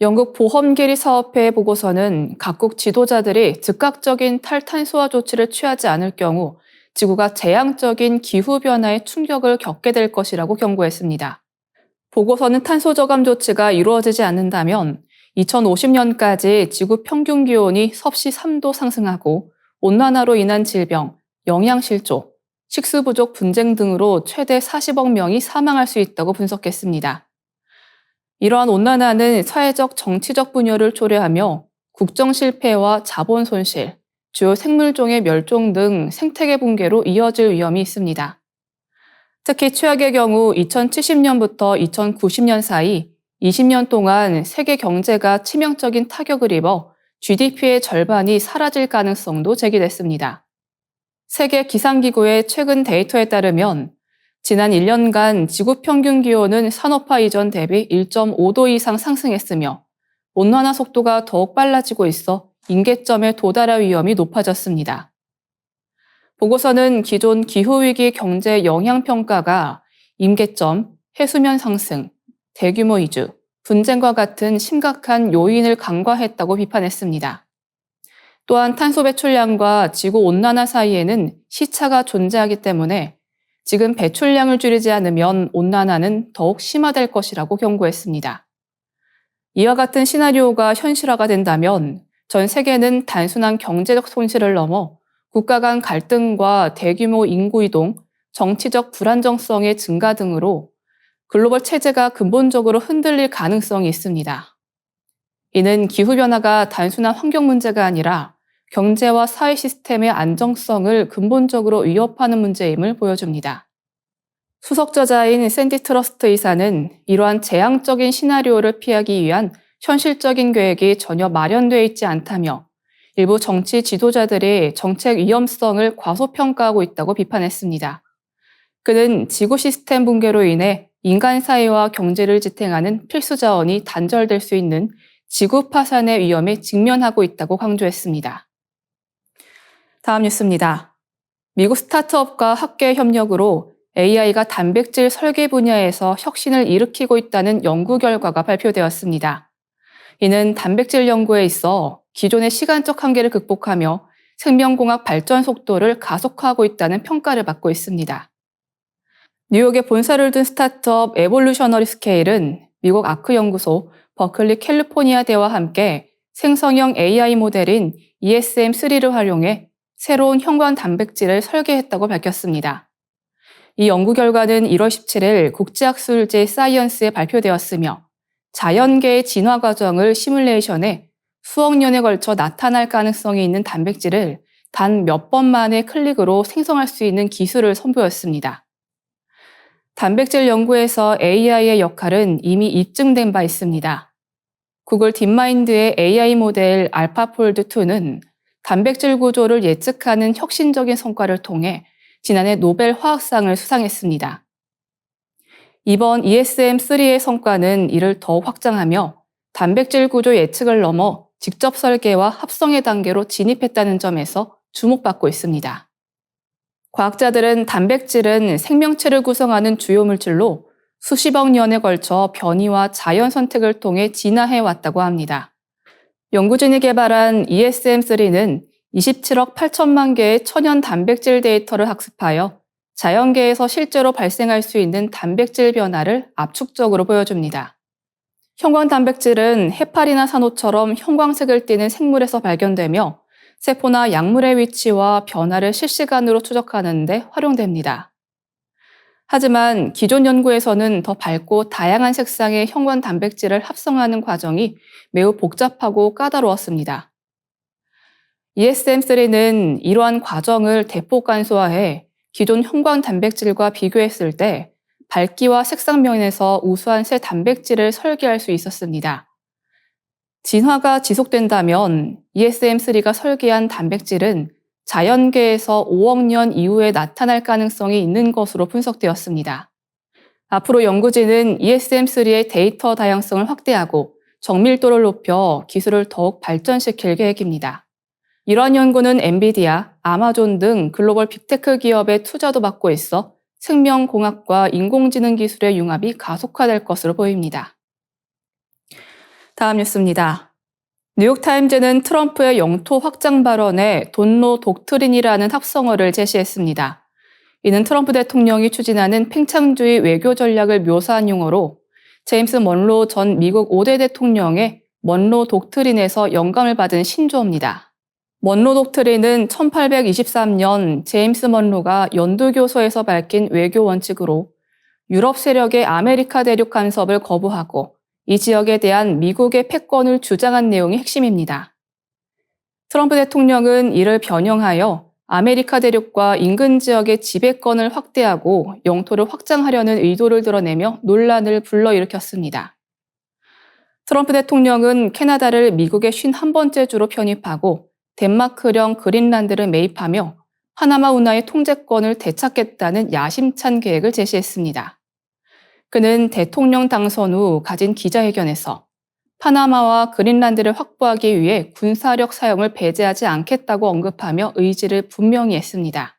영국 보험계리 사업회 보고서는 각국 지도자들이 즉각적인 탈탄소화 조치를 취하지 않을 경우 지구가 재앙적인 기후변화의 충격을 겪게 될 것이라고 경고했습니다. 보고서는 탄소 저감 조치가 이루어지지 않는다면 2050년까지 지구 평균 기온이 섭씨 3도 상승하고 온난화로 인한 질병, 영양실조, 식수 부족 분쟁 등으로 최대 40억 명이 사망할 수 있다고 분석했습니다. 이러한 온난화는 사회적 정치적 분열을 초래하며 국정 실패와 자본 손실, 주요 생물종의 멸종 등 생태계 붕괴로 이어질 위험이 있습니다. 특히 최악의 경우 2070년부터 2090년 사이 20년 동안 세계 경제가 치명적인 타격을 입어 GDP의 절반이 사라질 가능성도 제기됐습니다. 세계 기상기구의 최근 데이터에 따르면 지난 1년간 지구 평균 기온은 산업화 이전 대비 1.5도 이상 상승했으며 온난화 속도가 더욱 빨라지고 있어 임계점에 도달할 위험이 높아졌습니다. 보고서는 기존 기후위기 경제 영향평가가 임계점, 해수면 상승, 대규모 이주, 분쟁과 같은 심각한 요인을 간과했다고 비판했습니다. 또한 탄소 배출량과 지구 온난화 사이에는 시차가 존재하기 때문에 지금 배출량을 줄이지 않으면 온난화는 더욱 심화될 것이라고 경고했습니다. 이와 같은 시나리오가 현실화가 된다면 전 세계는 단순한 경제적 손실을 넘어 국가 간 갈등과 대규모 인구 이동, 정치적 불안정성의 증가 등으로 글로벌 체제가 근본적으로 흔들릴 가능성이 있습니다. 이는 기후변화가 단순한 환경 문제가 아니라 경제와 사회 시스템의 안정성을 근본적으로 위협하는 문제임을 보여줍니다. 수석 저자인 샌디 트러스트 이사는 이러한 재앙적인 시나리오를 피하기 위한 현실적인 계획이 전혀 마련되어 있지 않다며 일부 정치 지도자들이 정책 위험성을 과소평가하고 있다고 비판했습니다. 그는 지구 시스템 붕괴로 인해 인간 사회와 경제를 지탱하는 필수 자원이 단절될 수 있는 지구 파산의 위험에 직면하고 있다고 강조했습니다. 다음 뉴스입니다. 미국 스타트업과 학계 협력으로 AI가 단백질 설계 분야에서 혁신을 일으키고 있다는 연구 결과가 발표되었습니다. 이는 단백질 연구에 있어 기존의 시간적 한계를 극복하며 생명공학 발전 속도를 가속화하고 있다는 평가를 받고 있습니다. 뉴욕에 본사를 둔 스타트업 에볼루셔너리 스케일은 미국 아크 연구소, 버클리 캘리포니아 대와 함께 생성형 AI 모델인 ESM3를 활용해 새로운 형광 단백질을 설계했다고 밝혔습니다. 이 연구 결과는 1월 17일 국제학술지 사이언스에 발표되었으며 자연계의 진화 과정을 시뮬레이션해 수억 년에 걸쳐 나타날 가능성이 있는 단백질을 단 몇 번 만의 클릭으로 생성할 수 있는 기술을 선보였습니다. 단백질 연구에서 AI의 역할은 이미 입증된 바 있습니다. 구글 딥마인드의 AI 모델 알파폴드2는 단백질 구조를 예측하는 혁신적인 성과를 통해 지난해 노벨 화학상을 수상했습니다. 이번 ESM3의 성과는 이를 더욱 확장하며 단백질 구조 예측을 넘어 직접 설계와 합성의 단계로 진입했다는 점에서 주목받고 있습니다. 과학자들은 단백질은 생명체를 구성하는 주요 물질로 수십억 년에 걸쳐 변이와 자연 선택을 통해 진화해 왔다고 합니다. 연구진이 개발한 ESM3는 27억 8천만 개의 천연 단백질 데이터를 학습하여 자연계에서 실제로 발생할 수 있는 단백질 변화를 압축적으로 보여줍니다. 형광 단백질은 해파리나 산호처럼 형광색을 띠는 생물에서 발견되며 세포나 약물의 위치와 변화를 실시간으로 추적하는 데 활용됩니다. 하지만 기존 연구에서는 더 밝고 다양한 색상의 형광 단백질을 합성하는 과정이 매우 복잡하고 까다로웠습니다. ESM3는 이러한 과정을 대폭 간소화해 기존 형광 단백질과 비교했을 때 밝기와 색상 면에서 우수한 새 단백질을 설계할 수 있었습니다. 진화가 지속된다면 ESM3가 설계한 단백질은 자연계에서 5억 년 이후에 나타날 가능성이 있는 것으로 분석되었습니다. 앞으로 연구진은 ESM3의 데이터 다양성을 확대하고 정밀도를 높여 기술을 더욱 발전시킬 계획입니다. 이러한 연구는 엔비디아, 아마존 등 글로벌 빅테크 기업의 투자도 받고 있어 생명공학과 인공지능 기술의 융합이 가속화될 것으로 보입니다. 다음 뉴스입니다. 뉴욕타임즈는 트럼프의 영토 확장 발언에 돈노 독트린이라는 합성어를 제시했습니다. 이는 트럼프 대통령이 추진하는 팽창주의 외교 전략을 묘사한 용어로 제임스 먼로 전 미국 5대 대통령의 먼로 독트린에서 영감을 받은 신조어입니다. 먼로 독트린은 1823년 제임스 먼로가 연두교서에서 밝힌 외교 원칙으로 유럽 세력의 아메리카 대륙 간섭을 거부하고 이 지역에 대한 미국의 패권을 주장한 내용이 핵심입니다. 트럼프 대통령은 이를 변형하여 아메리카 대륙과 인근 지역의 지배권을 확대하고 영토를 확장하려는 의도를 드러내며 논란을 불러일으켰습니다. 트럼프 대통령은 캐나다를 미국의 51번째 주로 편입하고 덴마크령 그린란드를 매입하며 파나마 운하의 통제권을 되찾겠다는 야심찬 계획을 제시했습니다. 그는 대통령 당선 후 가진 기자회견에서 파나마와 그린란드를 확보하기 위해 군사력 사용을 배제하지 않겠다고 언급하며 의지를 분명히 했습니다.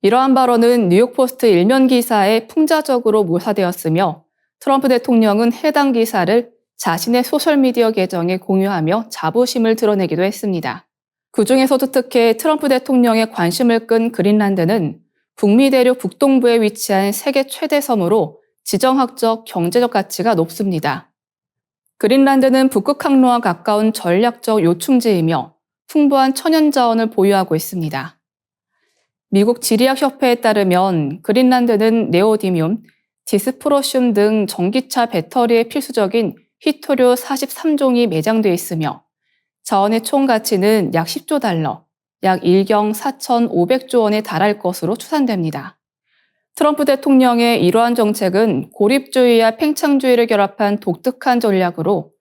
이러한 발언은 뉴욕포스트 일면 기사에 풍자적으로 묘사되었으며 트럼프 대통령은 해당 기사를 자신의 소셜미디어 계정에 공유하며 자부심을 드러내기도 했습니다. 그중에서도 특히 트럼프 대통령의 관심을 끈 그린란드는 북미 대륙 북동부에 위치한 세계 최대 섬으로 지정학적, 경제적 가치가 높습니다. 그린란드는 북극 항로와 가까운 전략적 요충지이며 풍부한 천연 자원을 보유하고 있습니다. 미국 지리학협회에 따르면 그린란드는 네오디뮴, 디스프로슘 등 전기차 배터리에 필수적인 희토류 43종이 매장되어 있으며 자원의 총 가치는 약 10조 달러, 약 1경 4,500조 원에 달할 것으로 추산됩니다. 트럼프 대통령의 이러한 정책은 고립주의와 팽창주의를 결합한 독특한 전략으로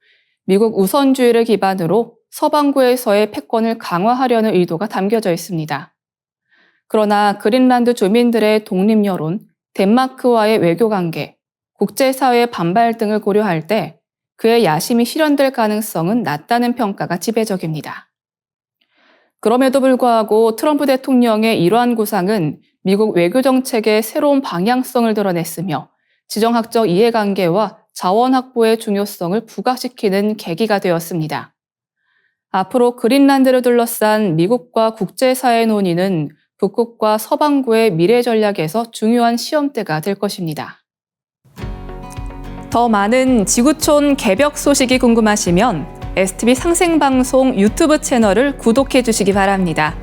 미국 우선주의를 기반으로 서방구에서의 패권을 강화하려는 의도가 담겨져 있습니다. 그러나 그린란드 주민들의 독립 여론, 덴마크와의 외교 관계, 국제사회의 반발 등을 고려할 때 그의 야심이 실현될 가능성은 낮다는 평가가 지배적입니다. 그럼에도 불구하고 트럼프 대통령의 이러한 구상은 미국 외교 정책의 새로운 방향성을 드러냈으며 지정학적 이해관계와 자원 확보의 중요성을 부각시키는 계기가 되었습니다. 앞으로 그린란드를 둘러싼 미국과 국제사회 논의는 북극과 서방구의 미래 전략에서 중요한 시험대가 될 것입니다. 더 많은 지구촌 개벽 소식이 궁금하시면 STV 상생방송 유튜브 채널을 구독해 주시기 바랍니다.